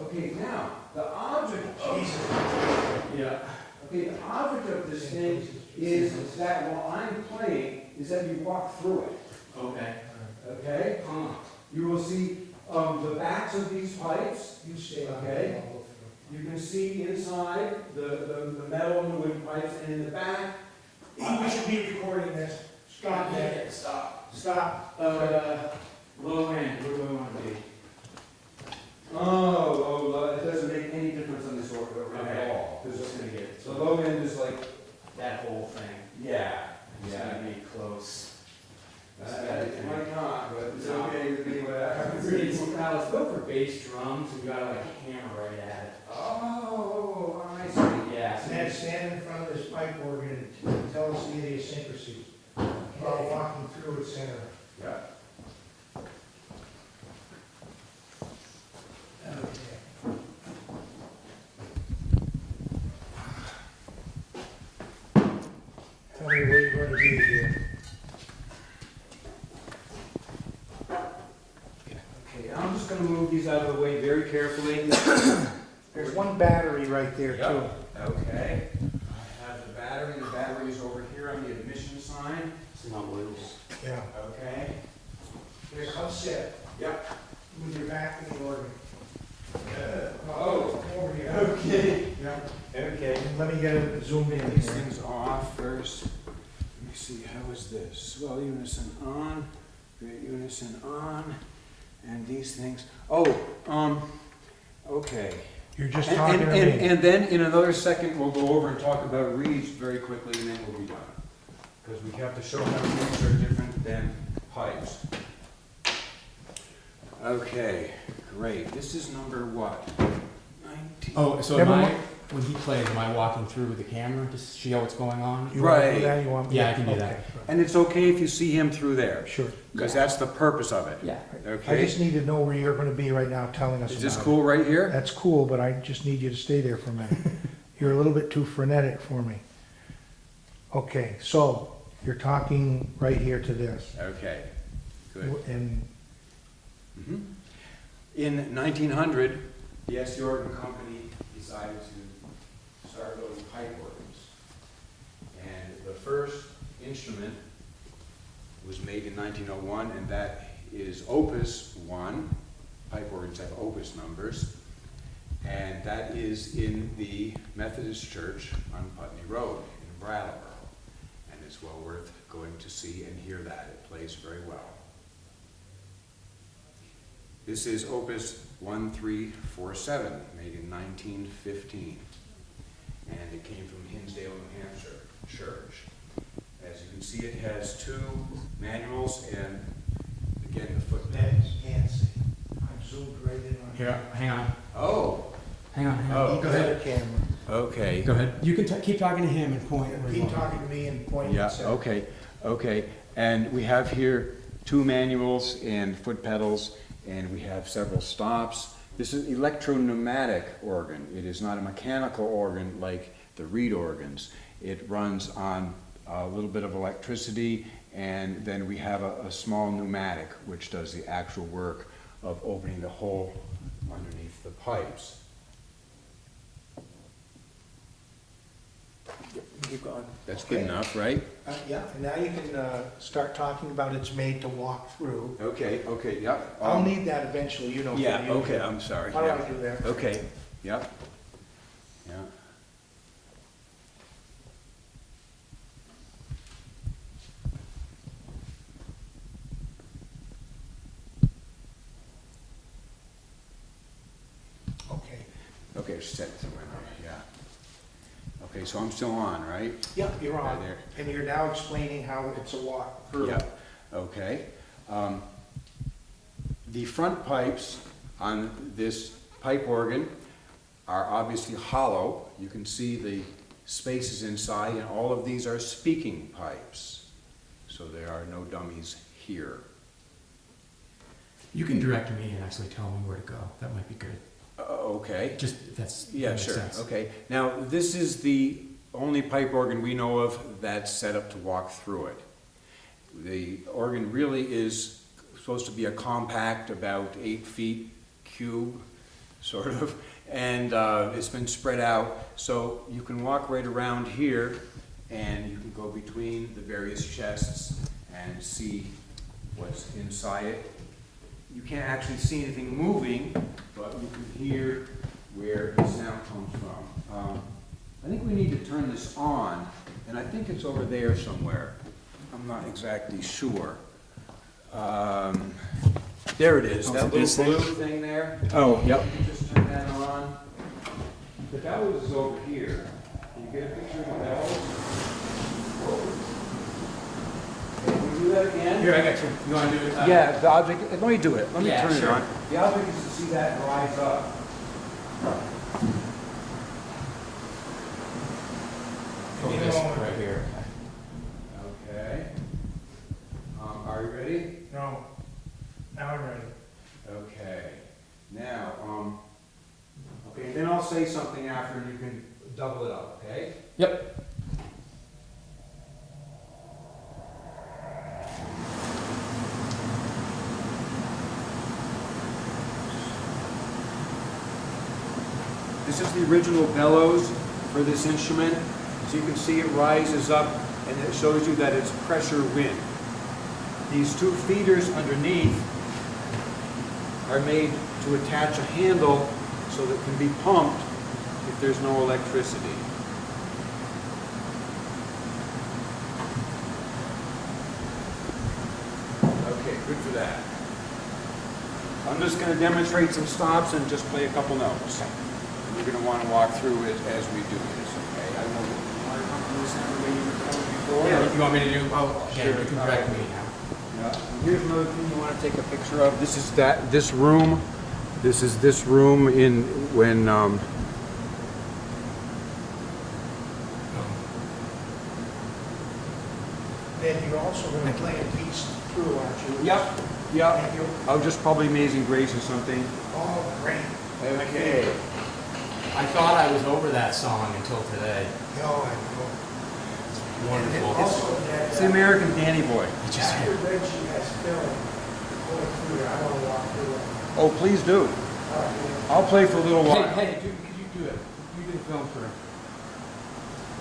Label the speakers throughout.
Speaker 1: Okay, now, the object yeah. Okay, the object of this thing is that while I'm playing, is that you walk through it.
Speaker 2: Okay.
Speaker 1: Okay? You will see the backs of these pipes.
Speaker 3: You stay on
Speaker 1: Okay. You can see inside the metal and the wood pipes, and in the back.
Speaker 3: We should be recording this. Stop that.
Speaker 2: Stop.
Speaker 3: Stop.
Speaker 2: Low end, where do I want to be?
Speaker 1: It doesn't make any difference on this order at all.
Speaker 2: Who's just gonna get
Speaker 1: So low end is like,
Speaker 2: that whole thing?
Speaker 1: yeah.
Speaker 2: It's gonna be close.
Speaker 1: It might not, but it's okay to be whatever.
Speaker 2: Now let's go for bass drums. We got like a hammer right at it.
Speaker 1: Oh, I see.
Speaker 2: Yeah.
Speaker 3: Ned, stand in front of this pipe organ and tell us the idiosyncrasy while walking through its center.
Speaker 1: Yeah.
Speaker 3: Okay. Tell me where you're going to be here.
Speaker 1: Okay, I'm just gonna move these out of the way very carefully.
Speaker 3: There's one battery right there too.
Speaker 1: Okay. I have the battery is over here on the admission sign.
Speaker 2: It's not loose.
Speaker 3: Yeah.
Speaker 1: Okay.
Speaker 3: Here, come sit.
Speaker 1: Yep.
Speaker 3: With your back to the organ.
Speaker 1: Oh.
Speaker 3: Come over here.
Speaker 1: Okay.
Speaker 3: Yeah.
Speaker 1: Okay.
Speaker 3: And let me get it zoomed in
Speaker 1: These
Speaker 3: here.
Speaker 1: things off first. Let me see, how is this? Swell unison on, great unison on, and these things. Okay.
Speaker 3: You're just talking to me.
Speaker 1: And then in another second, we'll go over and talk about reeds very quickly, and then we'll be done. Because we have to show how reeds are different than pipes. Okay, great. This is number what? 19.
Speaker 2: Oh, so
Speaker 3: Never
Speaker 2: am I,
Speaker 3: mind.
Speaker 2: when he plays, am I walking through with the camera to see what's going on?
Speaker 3: You want to
Speaker 1: Right.
Speaker 3: do that? You want?
Speaker 2: Yeah, I can do that.
Speaker 3: Okay,
Speaker 1: And it's okay if you see him through there,
Speaker 3: sure.
Speaker 1: because that's the purpose of it.
Speaker 2: Yeah.
Speaker 3: I
Speaker 1: Okay?
Speaker 3: just need to know where you're going to be right now, telling us
Speaker 1: Is this
Speaker 3: about it.
Speaker 1: cool right here?
Speaker 3: That's cool, but I just need you to stay there for a minute. You're a little bit too frenetic for me. Okay, so you're talking right here to this.
Speaker 1: Okay, good.
Speaker 3: And
Speaker 1: Mhm. In 1900, the S. Organ Company decided to start building pipe organs. And the first instrument was made in 1901, and that is Opus 1. Pipe organs have Opus numbers. And that is in the Methodist Church on Putney Road in Brattleboro. And it's well worth going to see and hear that. It plays very well. This is Opus 1347, made in 1915. And it came from Hinsdale, New Hampshire Church. As you can see, it has two manuals and, again, the foot
Speaker 3: Ned, you can't see. I'm zoomed right in on.
Speaker 2: Here, hang on.
Speaker 1: Oh,
Speaker 2: Hang on.
Speaker 1: Oh,
Speaker 2: Go ahead.
Speaker 3: Camera.
Speaker 1: okay.
Speaker 2: Go ahead. You can keep talking to him and point. where you
Speaker 3: Keep
Speaker 2: want.
Speaker 3: talking to me and pointing.
Speaker 1: Yeah,
Speaker 3: at Sarah.
Speaker 1: okay. And we have here two manuals and foot pedals, and we have several stops. This is electro-pneumatic organ. It is not a mechanical organ like the reed organs. It runs on a little bit of electricity, and then we have a small pneumatic, which does the actual work of opening the hole underneath the pipes.
Speaker 3: Keep going.
Speaker 1: That's good enough, right?
Speaker 3: Yeah, and now you can start talking about it's made to walk through.
Speaker 1: Okay, yeah.
Speaker 3: I'll need that eventually, you know. for
Speaker 1: Yeah,
Speaker 3: the
Speaker 1: okay,
Speaker 3: user.
Speaker 1: I'm sorry.
Speaker 3: How do
Speaker 1: yeah.
Speaker 3: I do that?
Speaker 1: Okay, yep. Yeah.
Speaker 3: Okay.
Speaker 1: Okay, set somewhere there, yeah. Okay, so I'm still on, right?
Speaker 3: Yeah, you're on.
Speaker 1: Right there.
Speaker 3: And you're now explaining how it's a walk through.
Speaker 1: Yeah, okay. The front pipes on this pipe organ are obviously hollow. You can see the spaces inside, and all of these are speaking pipes. So there are no dummies here.
Speaker 2: You can direct me and actually tell me where to go. That might be good.
Speaker 1: Okay.
Speaker 2: Just if that's
Speaker 1: Yeah,
Speaker 2: makes
Speaker 1: sure,
Speaker 2: sense.
Speaker 1: okay. Now, this is the only pipe organ we know of that's set up to walk through it. The organ really is supposed to be a compact, about 8 feet cube, sort of, and it's been spread out. So you can walk right around here, and you can go between the various chests and see what's inside it. You can't actually see anything moving, but you can hear where the sound comes from. I think we need to turn this on, and I think it's over there somewhere. I'm not exactly sure. There it is, that little blue thing there.
Speaker 2: Oh, yep.
Speaker 1: You can just turn that on. The bellows is over here. Can you get a picture of the bellows? Okay, can we do that again?
Speaker 2: Here, I got you. You want to do it?
Speaker 1: Yeah, the object, let me do it. Let me
Speaker 2: Yeah,
Speaker 1: turn it
Speaker 2: sure.
Speaker 1: on. The object is to see that rise up.
Speaker 2: Focus right here.
Speaker 1: Okay. Are you ready?
Speaker 3: No, now I'm ready.
Speaker 1: Okay. Now, okay, then I'll say something after and you can double it up, okay?
Speaker 2: Yep.
Speaker 1: This is the original bellows for this instrument. So you can see it rises up and it shows you that it's pressure wind. These two feeders underneath are made to attach a handle so that it can be pumped if there's no electricity. Okay, good for that. I'm just going to demonstrate some stops and just play a couple notes. And you're going to want to walk through it as we do this, okay? I don't know, you want to come from the sound the way you were coming before?
Speaker 2: Yeah, you want me to do? Oh, yeah,
Speaker 1: Sure.
Speaker 2: you can direct me now.
Speaker 1: Yeah. Here's another thing you want to take a picture of. This is this room. This is this room in when
Speaker 3: Then you're also gonna play a piece through, aren't you?
Speaker 1: Yep.
Speaker 3: Thank you.
Speaker 1: I'll just probably Amazing Grace or something.
Speaker 3: Oh, great.
Speaker 1: Okay.
Speaker 2: I thought I was over that song until today.
Speaker 3: Oh, I know. And
Speaker 2: Wonderful.
Speaker 3: also, that,
Speaker 1: It's the American Danny Boy.
Speaker 3: after Reggie has film going through there, I wanna walk through it.
Speaker 1: Oh, please do.
Speaker 3: All right,
Speaker 1: I'll play for a little while.
Speaker 2: Hey, could you do it? You do the film for.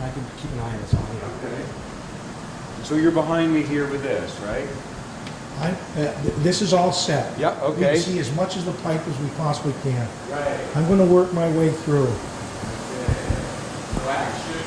Speaker 2: I can keep an eye on this on you.
Speaker 1: Okay. So you're behind me here with this, right?
Speaker 3: This is all set.
Speaker 1: Yeah,
Speaker 3: We
Speaker 1: okay.
Speaker 3: can see as much of the pipe as we possibly can.
Speaker 1: Right.
Speaker 3: I'm gonna work my way through.
Speaker 2: So action.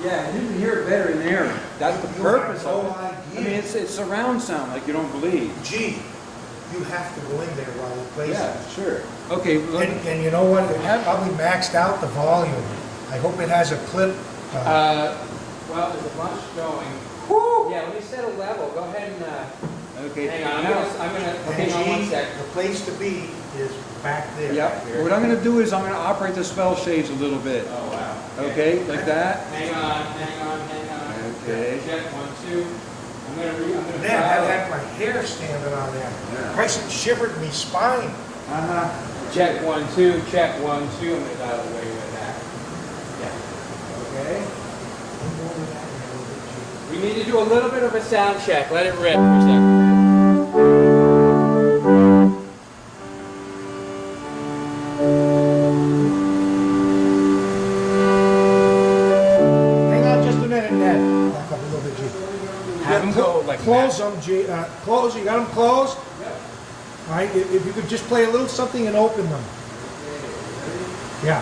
Speaker 1: Yeah, and you can hear it better in there. That's the
Speaker 3: You
Speaker 1: purpose
Speaker 3: have
Speaker 1: of
Speaker 3: no
Speaker 1: it. I
Speaker 3: idea.
Speaker 1: mean, it's surround sound like you don't believe.
Speaker 3: Gee, you have to go in there while he plays
Speaker 1: Yeah,
Speaker 3: it.
Speaker 1: sure. Okay,
Speaker 3: And you know what, it probably maxed out the volume. I hope it has a clip.
Speaker 2: Well, there's a bunch going. Woo! Yeah, let me set a level. Go ahead and,
Speaker 1: okay.
Speaker 2: hang on. I'm gonna,
Speaker 3: And
Speaker 2: hang on one
Speaker 3: G,
Speaker 2: sec.
Speaker 3: the place to be is back there.
Speaker 1: Yep. What I'm gonna do is I'm gonna operate the spell shades a little bit.
Speaker 2: Oh, wow.
Speaker 1: Okay, like that?
Speaker 2: Hang on.
Speaker 1: Okay.
Speaker 2: Check, 1, 2. I'm gonna
Speaker 3: Man, I had my hair standing on there.
Speaker 1: Yeah.
Speaker 3: Christ, it shivered me spine.
Speaker 1: Uh-huh.
Speaker 2: check 1, 2, check 1, 2. I'm gonna dial away with that. Yeah.
Speaker 1: Okay.
Speaker 2: We need to do a little bit of a sound check. Let it rip for a second.
Speaker 3: Hang on just a minute, Ned. Back up a little bit, G.
Speaker 2: Have them go like
Speaker 3: Close them, G. Close, you got them closed?
Speaker 1: Yep.
Speaker 3: All right, if you could just play a little something and open them. Yeah.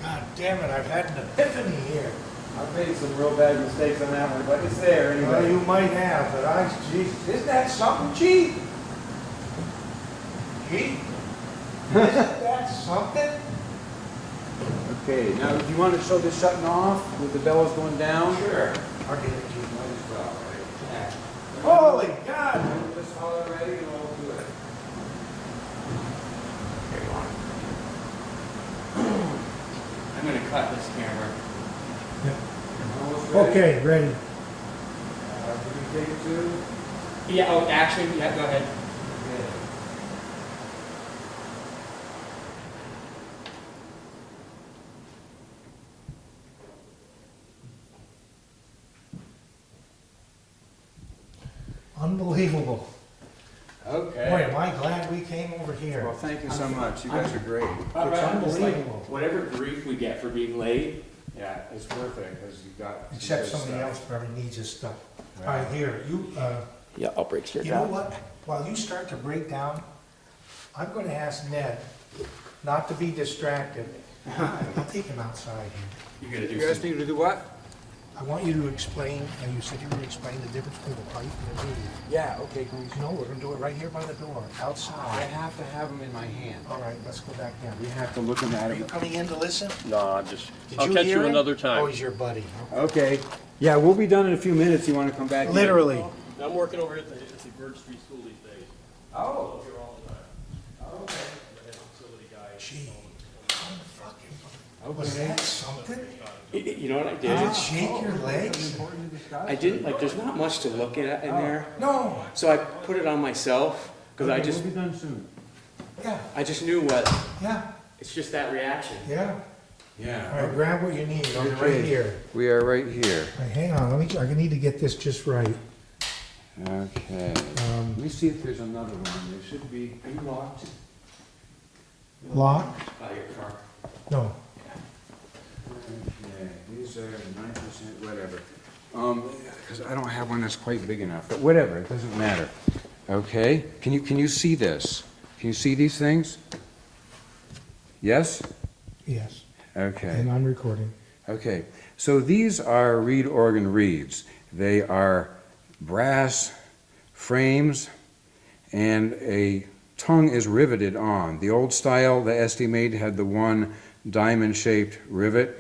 Speaker 3: God damn it, I've had an epiphany here.
Speaker 1: I've made some real bad mistakes on that one, but it's there
Speaker 3: Well,
Speaker 1: anyway.
Speaker 3: you might have, but Jesus, isn't that something, G? G? Isn't that something?
Speaker 1: Okay, now do you want to show this shutting off with the bellows going down?
Speaker 3: Sure. I'll get it, G.
Speaker 1: Might as well, right?
Speaker 3: Holy God!
Speaker 1: Just holler ready and we'll do it.
Speaker 2: I'm gonna cut this camera.
Speaker 1: Almost ready?
Speaker 3: Okay, ready.
Speaker 1: Do we take it to?
Speaker 2: Yeah, oh, action. Yeah, go ahead.
Speaker 1: Okay.
Speaker 3: Unbelievable.
Speaker 1: Okay.
Speaker 3: Boy, am I glad we came over here.
Speaker 1: Well, thank you so much. You guys are great.
Speaker 3: It's unbelievable.
Speaker 2: Whatever grief we get for being late.
Speaker 1: Yeah, it's worth it because you've got. some
Speaker 3: Except
Speaker 1: good
Speaker 3: somebody
Speaker 1: stuff.
Speaker 3: else probably needs this stuff. All
Speaker 1: Right.
Speaker 3: right, here,
Speaker 2: Yeah, I'll break your
Speaker 3: you know what? While you start to break down, I'm gonna ask Ned not to be distracted. I'll take him outside here.
Speaker 2: You're gonna do
Speaker 1: You guys need to do what?
Speaker 3: I want you to explain, you said you were going to explain the difference between the pipe and the reed.
Speaker 1: Yeah, okay, can we?
Speaker 3: No, we're going to do it right here by the door,
Speaker 1: I
Speaker 3: outside.
Speaker 1: have to have them in my hand.
Speaker 3: All right, let's go back
Speaker 1: We
Speaker 3: in.
Speaker 1: have to look at
Speaker 3: Are you
Speaker 1: it.
Speaker 3: coming in to listen?
Speaker 4: No, I'm just,
Speaker 3: Did
Speaker 4: I'll catch
Speaker 3: hear
Speaker 4: you
Speaker 3: him?
Speaker 4: another
Speaker 3: Oh,
Speaker 4: time.
Speaker 3: he's your buddy.
Speaker 1: Okay, yeah, we'll be done in a few minutes. You wanna come back? in?
Speaker 3: Literally.
Speaker 4: I'm working over at the Bird Street School these days.
Speaker 1: Oh,
Speaker 4: I'm here all the time.
Speaker 1: okay.
Speaker 4: I'm the head facility guy.
Speaker 3: Gee, was that something?
Speaker 5: You know what I
Speaker 3: Did
Speaker 5: did?
Speaker 3: it shake your legs?
Speaker 5: I didn't, like, there's not much to look at in there.
Speaker 3: No,
Speaker 5: So I put it on myself, because I
Speaker 1: Okay,
Speaker 5: just,
Speaker 1: we'll be done soon.
Speaker 3: yeah,
Speaker 5: I just knew what,
Speaker 3: yeah,
Speaker 5: it's just that reaction.
Speaker 3: yeah. All
Speaker 1: Yeah.
Speaker 3: right, grab what you need, I'll be right
Speaker 1: Okay.
Speaker 3: here.
Speaker 1: We are right here.
Speaker 3: All right, hang on, I need to get this just right.
Speaker 1: Okay. Let me see if there's another one. There should be, are you locked?
Speaker 3: Locked?
Speaker 5: By your car.
Speaker 3: No.
Speaker 1: Okay, these are 9%, whatever. Because I don't have one that's quite big enough, but whatever, it doesn't matter. Okay, can you see this? Can you see these things? Yes?
Speaker 3: Yes,
Speaker 1: Okay.
Speaker 3: and I'm recording.
Speaker 1: Okay, so these are reed organ reeds. They are brass frames and a tongue is riveted on. The old style, the SD made, had the one diamond-shaped rivet,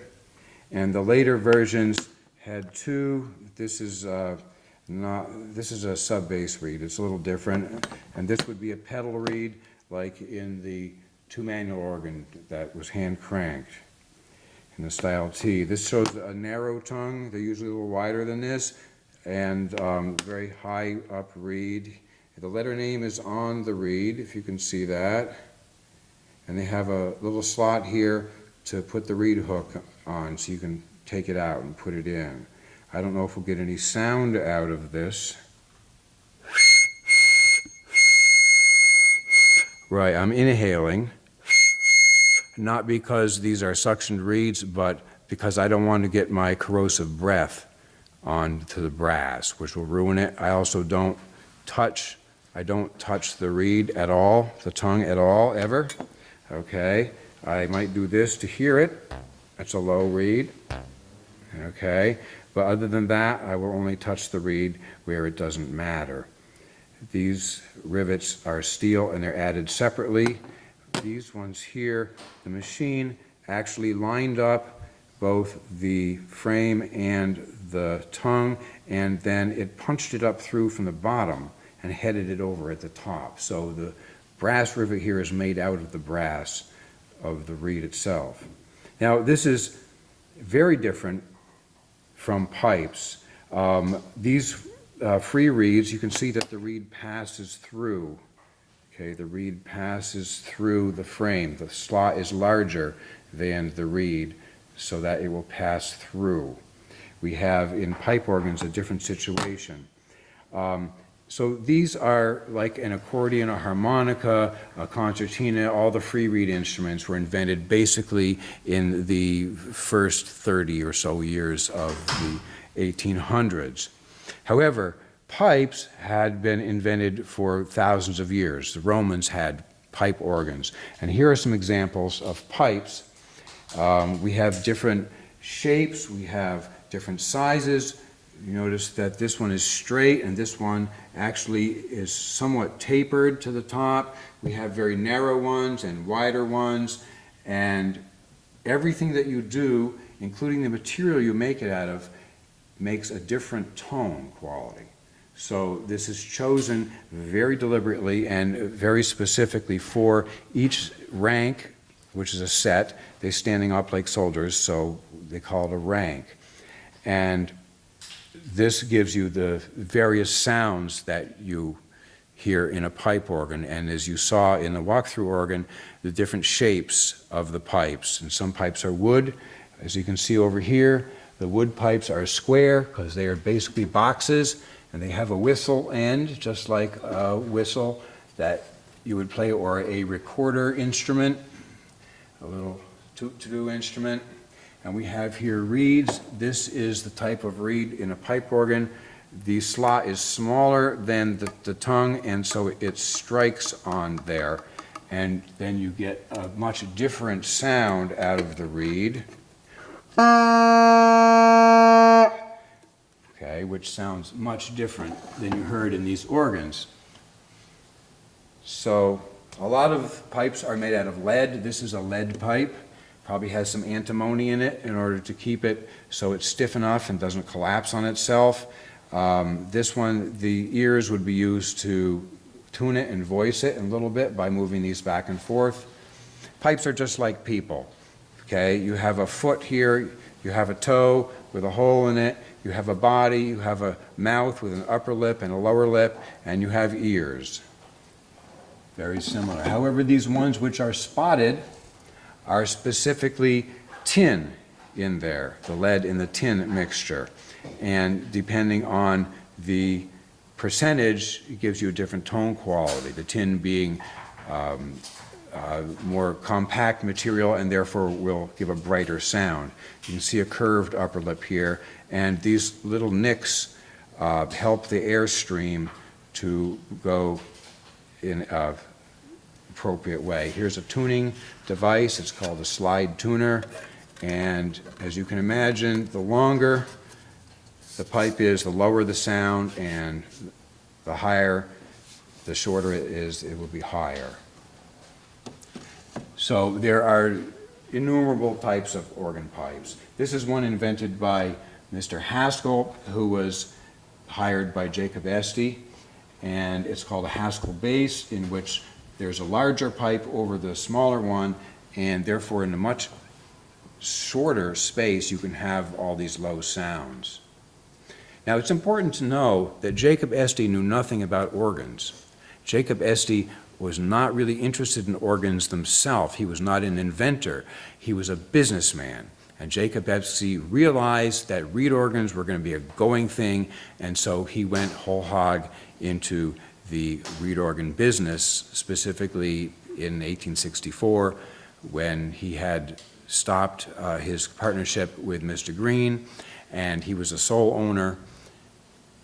Speaker 1: and the later versions had two. This is this is a sub-bass reed. It's a little different, and this would be a pedal reed, like in the two-manual organ that was hand-cranked in the style T. This shows a narrow tongue. They're usually a little wider than this, and very high up reed. The letter name is on the reed, if you can see that. And they have a little slot here to put the reed hook on, so you can take it out and put it in. I don't know if we'll get any sound out of this. Right, I'm inhaling. Not because these are suctioned reeds, but because I don't want to get my corrosive breath onto the brass, which will ruin it. I also don't touch the reed at all, the tongue at all, ever. Okay, I might do this to hear it. That's a low reed. Okay, but other than that, I will only touch the reed where it doesn't matter. These rivets are steel and they're added separately. These ones here, the machine actually lined up both the frame and the tongue, and then it punched it up through from the bottom and headed it over at the top. So the brass rivet here is made out of the brass of the reed itself. Now, this is very different from pipes. These free reeds, you can see that the reed passes through. Okay, the reed passes through the frame. The slot is larger than the reed so that it will pass through. We have in pipe organs a different situation. So these are like an accordion, a harmonica, a concertina. All the free reed instruments were invented basically in the first 30 or so years of the 1800s. However, pipes had been invented for thousands of years. The Romans had pipe organs. And here are some examples of pipes. We have different shapes, we have different sizes. You notice that this one is straight and this one actually is somewhat tapered to the top. We have very narrow ones and wider ones, and everything that you do, including the material you make it out of, makes a different tone quality. So this is chosen very deliberately and very specifically for each rank, which is a set. They're standing up like soldiers, so they call it a rank. And this gives you the various sounds that you hear in a pipe organ. And as you saw in the walkthrough organ, the different shapes of the pipes. And some pipes are wood. As you can see over here, the wood pipes are square because they are basically boxes, and they have a whistle end, just like a whistle that you would play, or a recorder instrument, a little toot-to-do instrument. And we have here reeds. This is the type of reed in a pipe organ. The slot is smaller than the tongue, and so it strikes on there. And then you get a much different sound out of the reed. okay, which sounds much different than you heard in these organs. So a lot of pipes are made out of lead. This is a lead pipe. Probably has some antimony in it in order to keep it so it's stiff enough and doesn't collapse on itself. This one, the ears would be used to tune it and voice it a little bit by moving these back and forth. Pipes are just like people, okay? You have a foot here, you have a toe with a hole in it, you have a body, you have a mouth with an upper lip and a lower lip, and you have ears. Very similar. However, these ones which are spotted are specifically tin in there, the lead in the tin mixture. And depending on the percentage, it gives you a different tone quality. The tin being more compact material and therefore will give a brighter sound. You can see a curved upper lip here, and these little nicks help the airstream to go in an appropriate way. Here's a tuning device. It's called a slide tuner, and as you can imagine, the longer the pipe is, the lower the sound, and the higher, the shorter it is, it will be higher. So there are innumerable types of organ pipes. This is one invented by Mr. Haskell, who was hired by Jacob Esty, and it's called a Haskell bass, in which there's a larger pipe over the smaller one, and therefore in a much shorter space you can have all these low sounds. Now it's important to know that Jacob Esty knew nothing about organs. Jacob Esty was not really interested in organs themselves. He was not an inventor. He was a businessman. And Jacob Esty realized that reed organs were going to be a going thing, and so he went whole hog into the reed organ business, specifically in 1864, when he had stopped his partnership with Mr. Green, and he was a sole owner.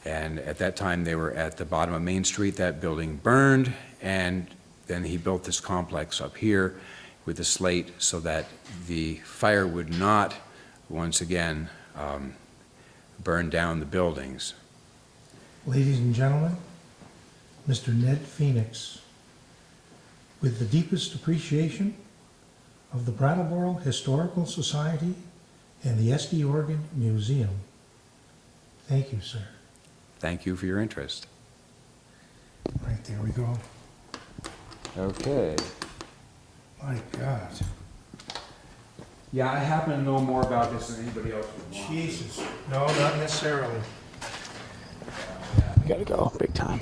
Speaker 1: And at that time, they were at the bottom of Main Street. That building burned, and then he built this complex up here with a slate so that the fire would not, once again, burn down the buildings.
Speaker 3: Ladies and gentlemen, Mr. Ned Phoenix, with the deepest appreciation of the Brattleboro Historical Society and the Esty Organ Museum. Thank you, sir.
Speaker 1: Thank you for your interest.
Speaker 3: Right, there we go.
Speaker 1: Okay.
Speaker 3: My God.
Speaker 1: Yeah, I happen to know more about this than anybody else would want.
Speaker 3: Jesus. No, not necessarily.
Speaker 5: Gotta go, big time.